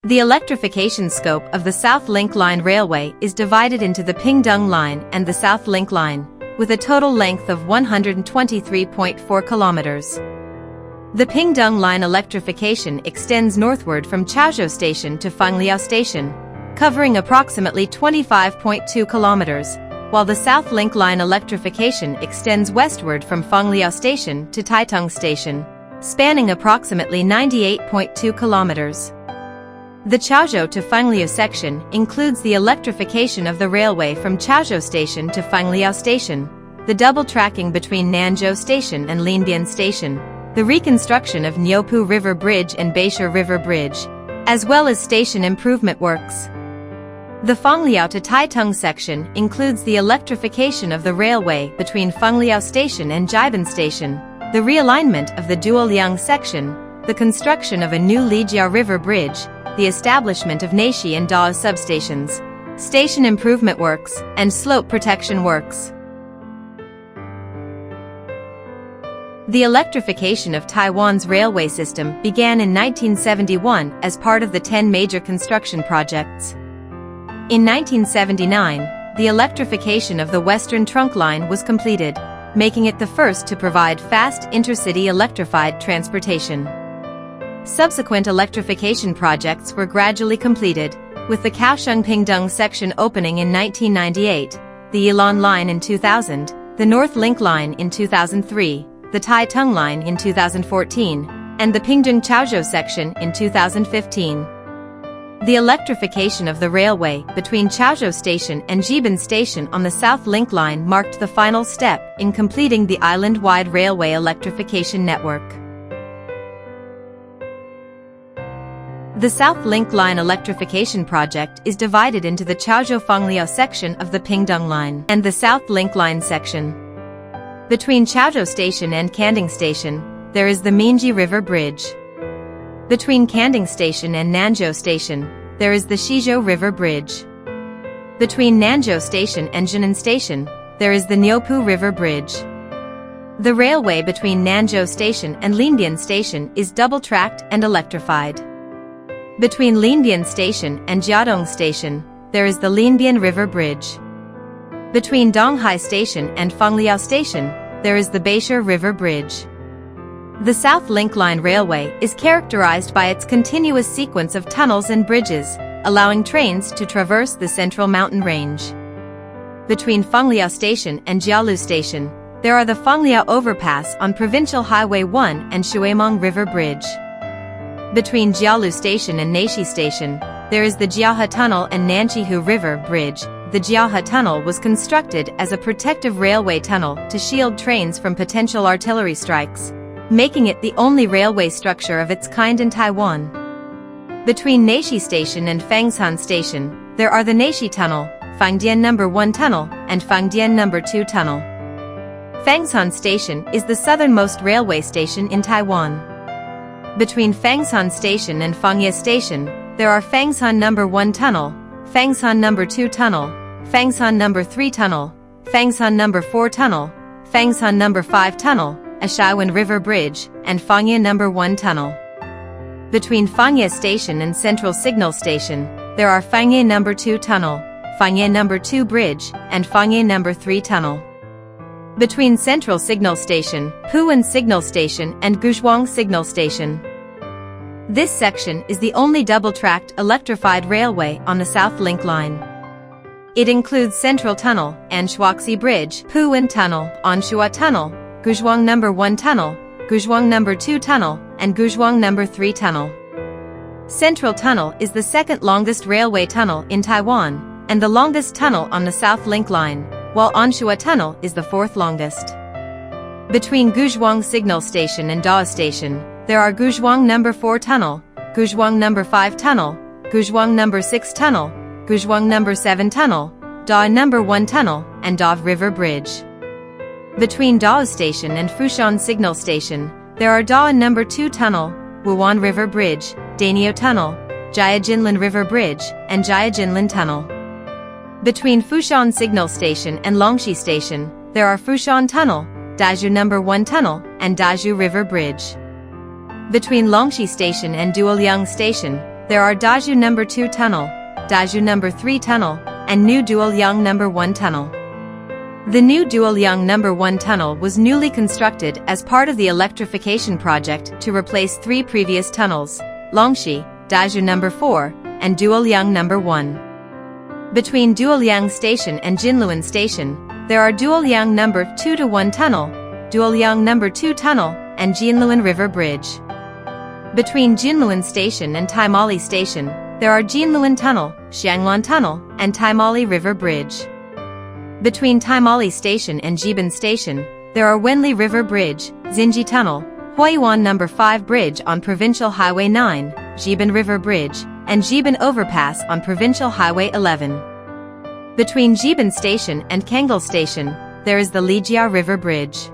The electrification scope of the South Link Line Railway is divided into the Pingdong Line and the South Link Line, with a total length of 123.4 kilometers. The Pingdong Line electrification extends northward from Chaozhou Station to Fangliao Station, covering approximately 25.2 kilometers, while the South Link Line electrification extends westward from Fangliao Station to Taitung Station, spanning approximately 98.2 kilometers. The Chaozhou to Fangliao section includes the electrification of the railway from Chaozhou Station to Fangliao Station, the double tracking between Nanzhou Station and Linbian Station, the reconstruction of Niupu River Bridge and Beishur River Bridge, as well as station improvement works. The Fangliao to Taitung section includes the electrification of the railway between Fangliao Station and Jiban Station, the realignment of the Duoliang section, the construction of a new Lijiao River Bridge, the establishment of Neishi and Dao substations, station improvement works, and slope protection works. The electrification of Taiwan's railway system began in 1971 as part of the 10 major construction projects. In 1979, the electrification of the Western Trunk Line was completed, making it the first to provide fast intercity electrified transportation. Subsequent electrification projects were gradually completed, with the Kaohsiung-Pingdong section opening in 1998, the Yilan Line in 2000, the North Link Line in 2003, the Taitung Line in 2014, and the Pingdong-Chaozhou section in 2015. The electrification of the railway between Chaozhou Station and Jiban Station on the South Link Line marked the final step in completing the island-wide railway electrification network. The South Link Line electrification project is divided into the Chaozhou-Fangliao section of the Pingdong Line and the South Link Line section. Between Chaozhou Station and Kanding Station, there is the Minji River Bridge. Between Kanding Station and Nanzhou Station, there is the Shizhou River Bridge. Between Nanzhou Station and Jinan Station, there is the Niupu River Bridge. The railway between Nanzhou Station and Linbian Station is double-tracked and electrified. Between Linbian Station and Jiadong Station, there is the Linbian River Bridge. Between Donghai Station and Fangliao Station, there is the Beishur River Bridge. The South Link Line Railway is characterized by its continuous sequence of tunnels and bridges, allowing trains to traverse the Central Mountain Range. Between Fangliao Station and Jialu Station, there are the Fangliao Overpass on Provincial Highway 1 and Shuimang River Bridge. Between Jialu Station and Neishi Station, there is the Jiahe Tunnel and Nanqihu River Bridge. The Jiahe Tunnel was constructed as a protective railway tunnel to shield trains from potential artillery strikes, making it the only railway structure of its kind in Taiwan. Between Neishi Station and Fangshan Station, there are the Neishi Tunnel, Fangdian No. 1 Tunnel, and Fangdian No. 2 Tunnel. Fangshan Station is the southernmost railway station in Taiwan. Between Fangshan Station and Fangye Station, there are Fangshan No. 1 Tunnel, Fangshan No. 2 Tunnel, Fangshan No. 3 Tunnel, Fangshan No. 4 Tunnel, Fangshan No. 5 Tunnel, Ashaiwan River Bridge, and Fangye No. 1 Tunnel. Between Fangye Station and Central Signal Station, there are Fangye No. 2 Tunnel, Fangye No. 2 Bridge, and Fangye No. 3 Tunnel. Between Central Signal Station, Puan Signal Station, and Guzhuang Signal Station. This section is the only double-tracked electrified railway on the South Link Line. It includes Central Tunnel, Anshuaxi Bridge, Puan Tunnel, Anshua Tunnel, Guzhuang No. 1 Tunnel, Guzhuang No. 2 Tunnel, and Guzhuang No. 3 Tunnel. Central Tunnel is the second longest railway tunnel in Taiwan, and the longest tunnel on the South Link Line, while Anshua Tunnel is the fourth longest. Between Guzhuang Signal Station and Dao Station, there are Guzhuang No. 4 Tunnel, Guzhuang No. 5 Tunnel, Guzhuang No. 6 Tunnel, Guzhuang No. 7 Tunnel, Dao No. 1 Tunnel, and Dao River Bridge. Between Dao Station and Fushan Signal Station, there are Dao No. 2 Tunnel, Wuhan River Bridge, Dainio Tunnel, Jiajinlin River Bridge, and Jiajinlin Tunnel. Between Fushan Signal Station and Longxi Station, there are Fushan Tunnel, Daju No. 1 Tunnel, and Daju River Bridge. Between Longxi Station and Duoliang Station, there are Daju No. 2 Tunnel, Daju No. 3 Tunnel, and New Duolyang No. 1 Tunnel. The new Duolyang No. 1 tunnel was newly constructed as part of the electrification project to replace 3 previous tunnels, Longxi, Daju No. 4, and Duolyang No. 1. Between Duolyang Station and Jinluan Station, there are Duolyang No. 2-1 Tunnel, Duolyang No. 2 Tunnel, and Jinluan River Bridge. Between Jinluan Station and Taimali Station, there are Jinluan Tunnel, Xiangluan Tunnel, and Taimali River Bridge. Between Taimali Station and Jibin Station, there are Wenli River Bridge, Xinji Tunnel, Huayuan No. 5 Bridge on Provincial Highway 9, Jibin River Bridge, and Jibin Overpass on Provincial Highway 11. Between Jibin Station and Kangal Station, there is the Lijia River Bridge.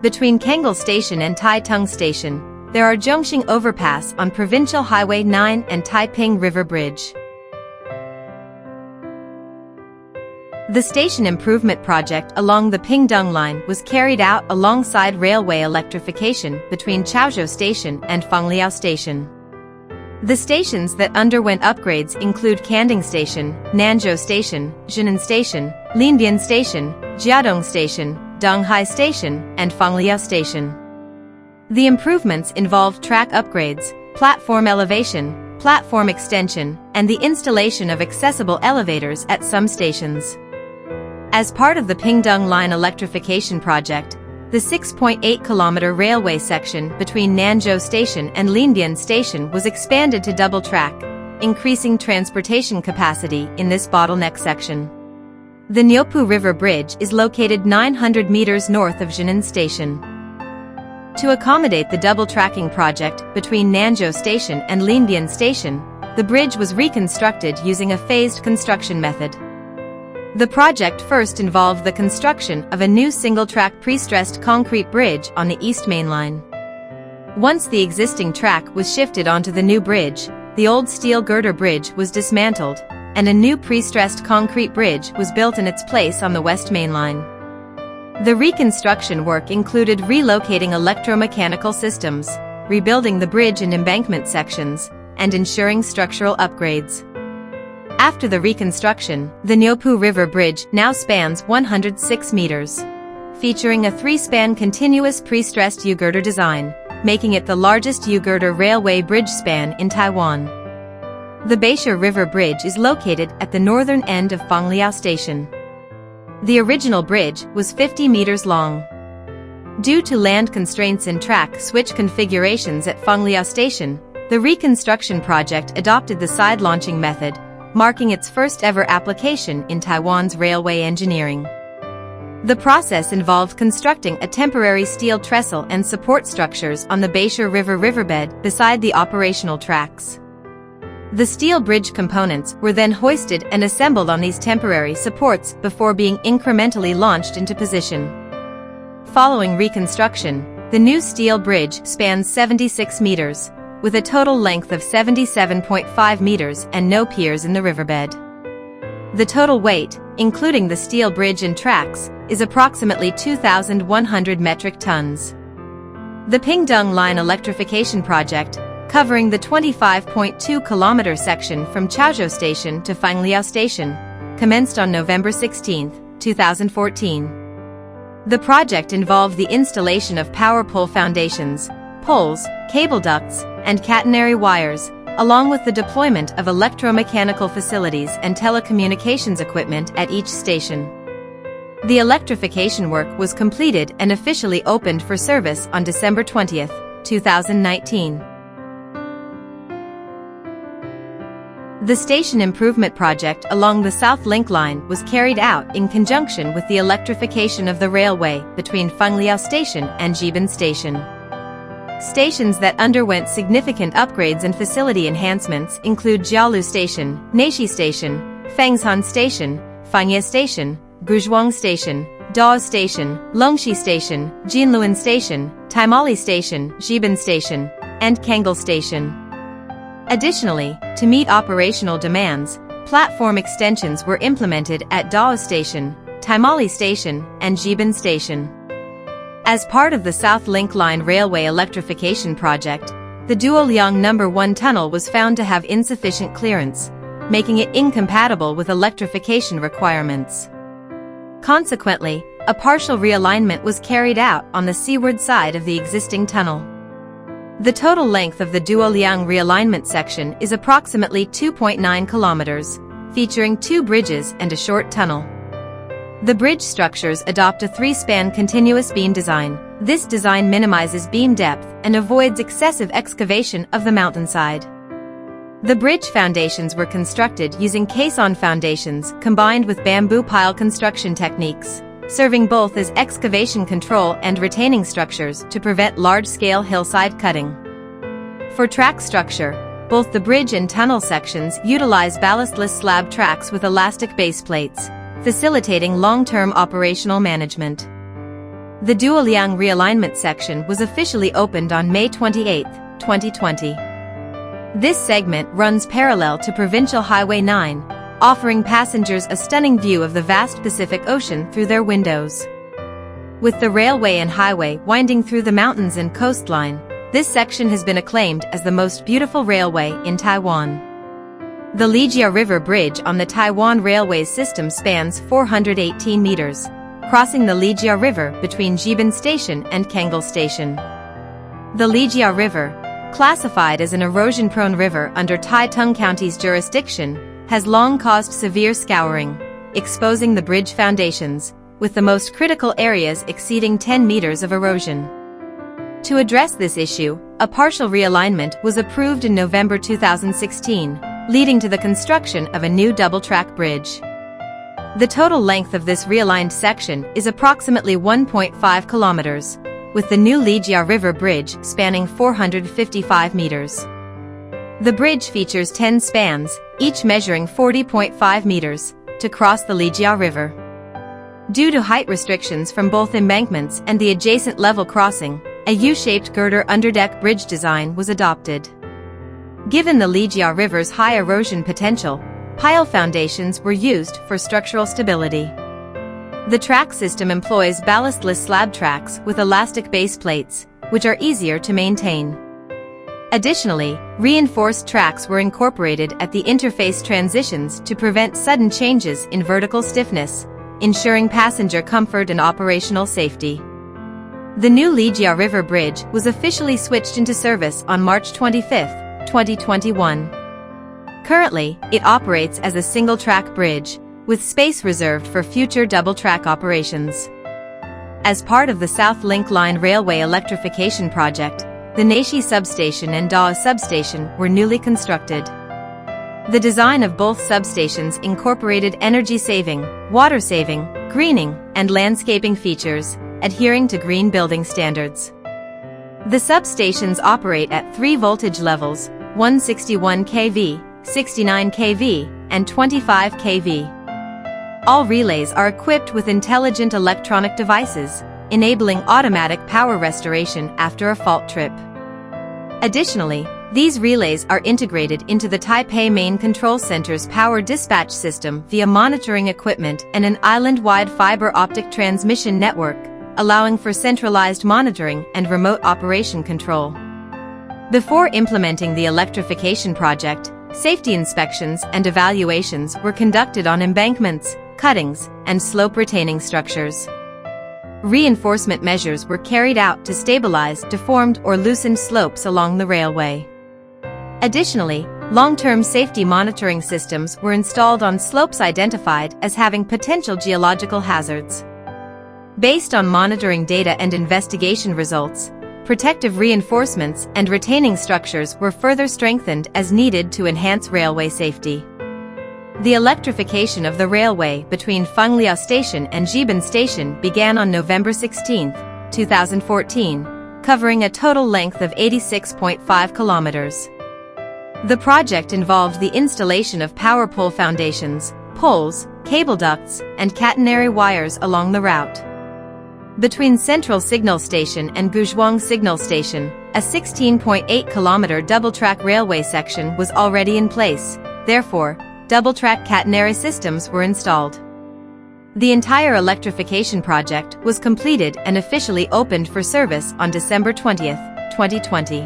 Between Kangal Station and Taitung Station, there are Zhongxing Overpass on Provincial Highway 9 and Taiping River Bridge. The station improvement project along the Pingdong Line was carried out alongside railway electrification between Chaozhou Station and Fangliao Station. The stations that underwent upgrades include Kanding Station, Nanzhou Station, Jinan Station, Linbian Station, Jiadong Station, Donghai Station, and Fangliao Station. The improvements involved track upgrades, platform elevation, platform extension, and the installation of accessible elevators at some stations. As part of the Pingdong Line electrification project, the 6.8-kilometer railway section between Nanzhou Station and Linbian Station was expanded to double track, increasing transportation capacity in this bottleneck section. The Nyopu River Bridge is located 900 meters north of Jinan Station. To accommodate the double tracking project between Nanzhou Station and Linbian Station, the bridge was reconstructed using a phased construction method. The project first involved the construction of a new single-track pre-stressed concrete bridge on the East Main Line. Once the existing track was shifted onto the new bridge, the old steel girder bridge was dismantled, and a new pre-stressed concrete bridge was built in its place on the West Main Line. The reconstruction work included relocating electromechanical systems, rebuilding the bridge and embankment sections, and ensuring structural upgrades. After the reconstruction, the Nyopu River Bridge now spans 106 meters, featuring a 3-span continuous pre-stressed U-girder design, making it the largest U-girder railway bridge span in Taiwan. The Beisha River Bridge is located at the northern end of Fangliao Station. The original bridge was 50 meters long. Due to land constraints and track switch configurations at Fangliao Station, the reconstruction project adopted the side launching method, marking its first-ever application in Taiwan's railway engineering. The process involved constructing a temporary steel trestle and support structures on the Beisha River riverbed beside the operational tracks. The steel bridge components were then hoisted and assembled on these temporary supports before being incrementally launched into position. Following reconstruction, the new steel bridge spans 76 meters, with a total length of 77.5 meters and no piers in the riverbed. The total weight, including the steel bridge and tracks, is approximately 2,100 metric tons. The Pingdong Line electrification project, covering the 25.2-kilometer section from Chaozhou Station to Fangliao Station, commenced on November 16, 2014. The project involved the installation of power pole foundations, poles, cable ducts, and catenary wires, along with the deployment of electromechanical facilities and telecommunications equipment at each station. The electrification work was completed and officially opened for service on December 20, 2019. The station improvement project along the South Link Line was carried out in conjunction with the electrification of the railway between Fangliao Station and Jibin Station. Stations that underwent significant upgrades and facility enhancements include Jiaolu Station, Neishi Station, Fangshan Station, Fangye Station, Guzhuang Station, Dao Station, Longxi Station, Jinluan Station, Taimali Station, Jibin Station, and Kangal Station. Additionally, to meet operational demands, platform extensions were implemented at Dao Station, Taimali Station, and Jibin Station. As part of the South Link Line railway electrification project, the Duoliang No. 1 tunnel was found to have insufficient clearance, making it incompatible with electrification requirements. Consequently, a partial realignment was carried out on the seaward side of the existing tunnel. The total length of the Duoliang realignment section is approximately 2.9 kilometers, featuring 2 bridges and a short tunnel. The bridge structures adopt a 3-span continuous beam design. This design minimizes beam depth and avoids excessive excavation of the mountainside. The bridge foundations were constructed using caisson foundations combined with bamboo pile construction techniques, serving both as excavation control and retaining structures to prevent large-scale hillside cutting. For track structure, both the bridge and tunnel sections utilize ballastless slab tracks with elastic base plates, facilitating long-term operational management. The Duoliang realignment section was officially opened on May 28, 2020. This segment runs parallel to Provincial Highway 9, offering passengers a stunning view of the vast Pacific Ocean through their windows. With the railway and highway winding through the mountains and coastline, this section has been acclaimed as the most beautiful railway in Taiwan. The Lijiao River Bridge on the Taiwan Railways system spans 418 meters, crossing the Lijiao River between Jibin Station and Kangal Station. The Lijiao River, classified as an erosion-prone river under Taitung County's jurisdiction, has long caused severe scouring, exposing the bridge foundations, with the most critical areas exceeding 10 meters of erosion. To address this issue, a partial realignment was approved in November 2016, leading to the construction of a new double-track bridge. The total length of this realigned section is approximately 1.5 kilometers, with the new Lijiao River Bridge spanning 455 meters. The bridge features 10 spans, each measuring 40.5 meters, to cross the Lijiao River. Due to height restrictions from both embankments and the adjacent level crossing, a U-shaped girder underdeck bridge design was adopted. Given the Lijiao River's high erosion potential, pile foundations were used for structural stability. The track system employs ballastless slab tracks with elastic base plates, which are easier to maintain. Additionally, reinforced tracks were incorporated at the interface transitions to prevent sudden changes in vertical stiffness, ensuring passenger comfort and operational safety. The new Lijiao River Bridge was officially switched into service on March 25, 2021. Currently, it operates as a single-track bridge, with space reserved for future double-track operations. As part of the South Link Line Railway electrification project, the Neishi substation and Da'a substation were newly constructed. The design of both substations incorporated energy-saving, water-saving, greening, and landscaping features, adhering to green building standards. The substations operate at 3 voltage levels, 161 kV, 69 kV, and 25 kV. All relays are equipped with intelligent electronic devices, enabling automatic power restoration after a fault trip. Additionally, these relays are integrated into the Taipei Main Control Center's power dispatch system via monitoring equipment and an island-wide fiber optic transmission network, allowing for centralized monitoring and remote operation control. Before implementing the electrification project, safety inspections and evaluations were conducted on embankments, cuttings, and slope-retaining structures. Reinforcement measures were carried out to stabilize deformed or loosened slopes along the railway. Additionally, long-term safety monitoring systems were installed on slopes identified as having potential geological hazards. Based on monitoring data and investigation results, protective reinforcements and retaining structures were further strengthened as needed to enhance railway safety. The electrification of the railway between Fengliao Station and Jibin Station began on November 16, 2014, covering a total length of 86.5 kilometers. The project involved the installation of power pole foundations, poles, cable ducts, and catenary wires along the route. Between Central Signal Station and Guzhuang Signal Station, a 16.8-kilometer double-track railway section was already in place, therefore, double-track catenary systems were installed. The entire electrification project was completed and officially opened for service on December 20, 2020.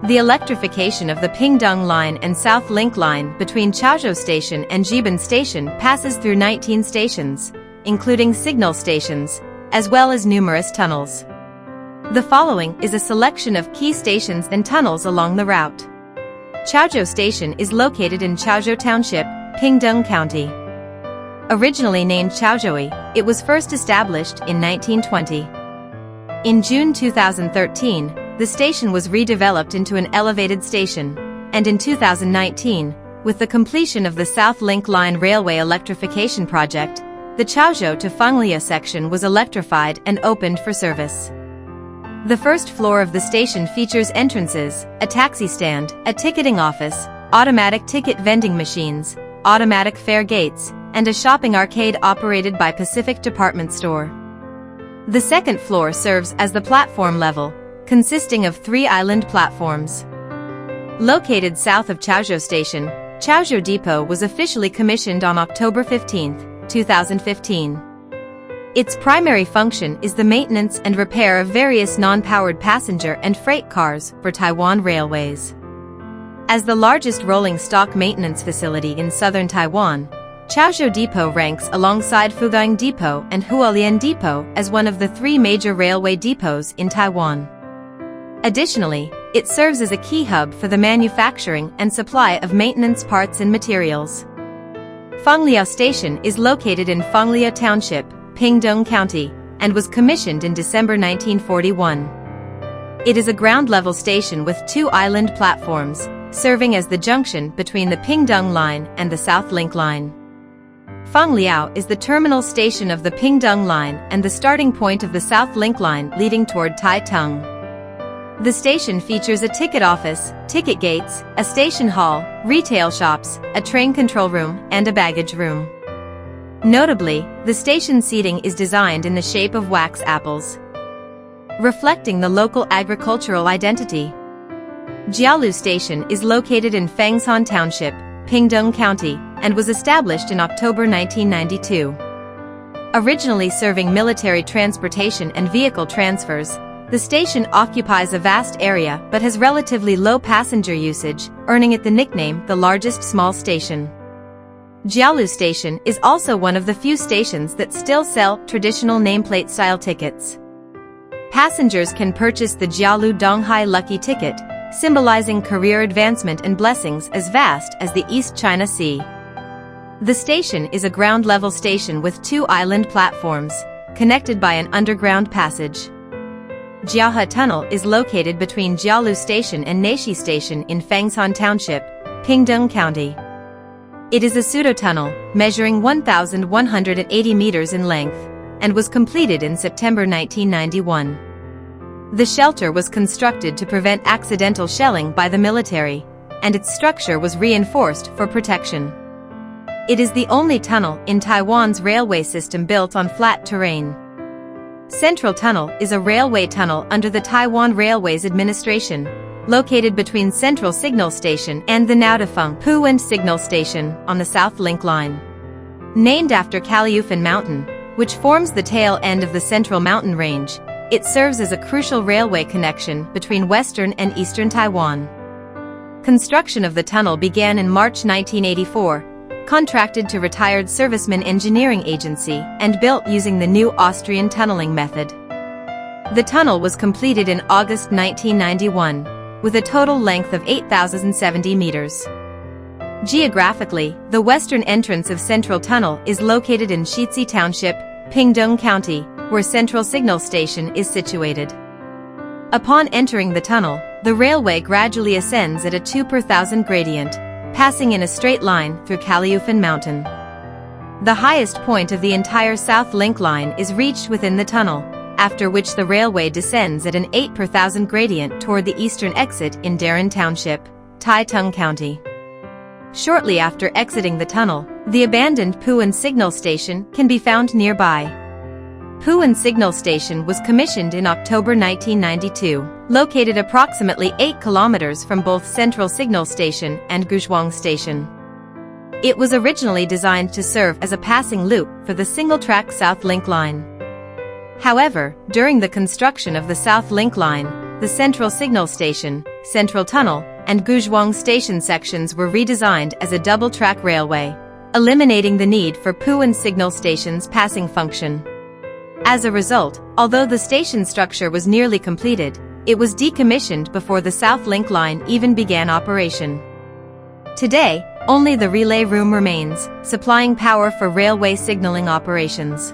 The electrification of the Pingdong Line and South Link Line between Chaozhou Station and Jiban Station passes through 19 stations, including signal stations, as well as numerous tunnels. The following is a selection of key stations and tunnels along the route. Chaozhou Station is located in Chaozhou Township, Pingdong County. Originally named Chaozhoui, it was first established in 1920. In June 2013, the station was redeveloped into an elevated station, and in 2019, with the completion of the South Link Line Railway electrification project, the Chaozhou to Fenglia section was electrified and opened for service. The first floor of the station features entrances, a taxi stand, a ticketing office, automatic ticket vending machines, automatic fare gates, and a shopping arcade operated by Pacific Department Store. The second floor serves as the platform level, consisting of 3 island platforms. Located south of Chaozhou Station, Chaozhou Depot was officially commissioned on October 15, 2015. Its primary function is the maintenance and repair of various non-powered passenger and freight cars for Taiwan Railways. As the largest rolling stock maintenance facility in southern Taiwan, Chaozhou Depot ranks alongside Fugang Depot and Hualien Depot as one of the 3 major railway depots in Taiwan. Additionally, it serves as a key hub for the manufacturing and supply of maintenance parts and materials. Fenglia Station is located in Fenglia Township, Pingdong County, and was commissioned in December 1941. It is a ground-level station with 2 island platforms, serving as the junction between the Pingdong Line and the South Link Line. Fengliao is the terminal station of the Pingdong Line and the starting point of the South Link Line leading toward Taitung. The station features a ticket office, ticket gates, a station hall, retail shops, a train control room, and a baggage room. Notably, the station seating is designed in the shape of wax apples, reflecting the local agricultural identity. Jialu Station is located in Fangshan Township, Pingdong County, and was established in October 1992. Originally serving military transportation and vehicle transfers, the station occupies a vast area but has relatively low passenger usage, earning it the nickname the largest small station. Jialu Station is also one of the few stations that still sell traditional nameplate-style tickets. Passengers can purchase the Jialu Donghai Lucky Ticket, symbolizing career advancement and blessings as vast as the East China Sea. The station is a ground-level station with 2 island platforms, connected by an underground passage. Jiahe Tunnel is located between Jialu Station and Neishi Station in Fangshan Township, Pingdong County. It is a pseudo-tunnel, measuring 1,180 meters in length, and was completed in September 1991. The shelter was constructed to prevent accidental shelling by the military, and its structure was reinforced for protection. It is the only tunnel in Taiwan's railway system built on flat terrain. Central Tunnel is a railway tunnel under the Taiwan Railways Administration, located between Central Signal Station and the Naodafeng Puwen Signal Station on the South Link Line. Named after Caliufan Mountain, which forms the tail end of the Central Mountain Range, it serves as a crucial railway connection between western and eastern Taiwan. Construction of the tunnel began in March 1984, contracted to Retired Servicemen Engineering Agency, and built using the new Austrian tunneling method. The tunnel was completed in August 1991, with a total length of 8,070 meters. Geographically, the western entrance of Central Tunnel is located in Shizhi Township, Pingdong County, where Central Signal Station is situated. Upon entering the tunnel, the railway gradually ascends at a 2 per thousand gradient, passing in a straight line through Caliufan Mountain. The highest point of the entire South Link Line is reached within the tunnel, after which the railway descends at an 8 per thousand gradient toward the eastern exit in Darren Township, Taitung County. Shortly after exiting the tunnel, the abandoned Puwen Signal Station can be found nearby. Puwen Signal Station was commissioned in October 1992, located approximately 8 kilometers from both Central Signal Station and Guzhuang Station. It was originally designed to serve as a passing loop for the single-track South Link Line. However, during the construction of the South Link Line, the Central Signal Station, Central Tunnel, and Guzhuang Station sections were redesigned as a double-track railway, eliminating the need for Puan signal stations passing function. As a result, although the station structure was nearly completed, it was decommissioned before the South Link Line even began operation. Today, only the relay room remains, supplying power for railway signaling operations.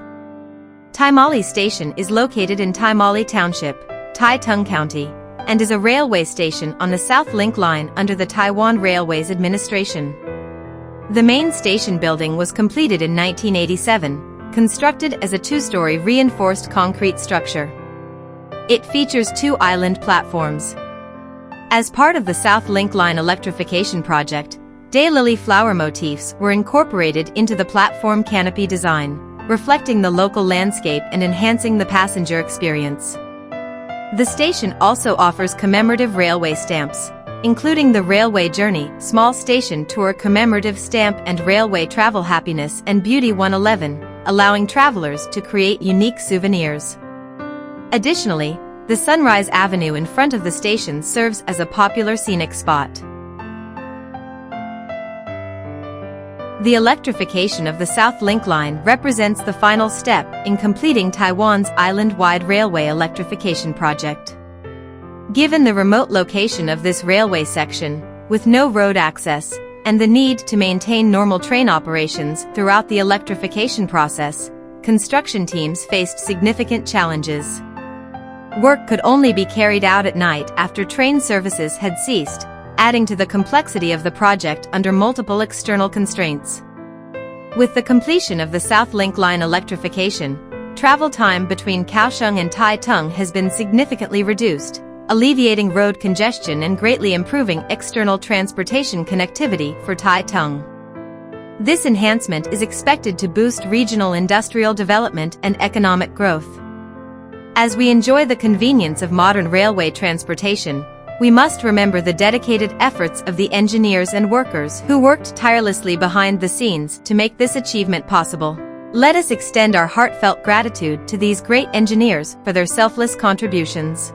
Taimali Station is located in Taimali Township, Taitung County, and is a railway station on the South Link Line under the Taiwan Railways Administration. The main station building was completed in 1987, constructed as a two-story reinforced concrete structure. It features 2 island platforms. As part of the South Link Line electrification project, daylily flower motifs were incorporated into the platform canopy design, reflecting the local landscape and enhancing the passenger experience. The station also offers commemorative railway stamps, including the Railway Journey Small Station Tour Commemorative Stamp and Railway Travel Happiness and Beauty 111, allowing travelers to create unique souvenirs. Additionally, the Sunrise Avenue in front of the station serves as a popular scenic spot. The electrification of the South Link Line represents the final step in completing Taiwan's island-wide railway electrification project. Given the remote location of this railway section, with no road access, and the need to maintain normal train operations throughout the electrification process, construction teams faced significant challenges. Work could only be carried out at night after train services had ceased, adding to the complexity of the project under multiple external constraints. With the completion of the South Link Line electrification, travel time between Kaohsiung and Taitung has been significantly reduced, alleviating road congestion and greatly improving external transportation connectivity for Taitung. This enhancement is expected to boost regional industrial development and economic growth. As we enjoy the convenience of modern railway transportation, we must remember the dedicated efforts of the engineers and workers who worked tirelessly behind the scenes to make this achievement possible. Let us extend our heartfelt gratitude to these great engineers for their selfless contributions.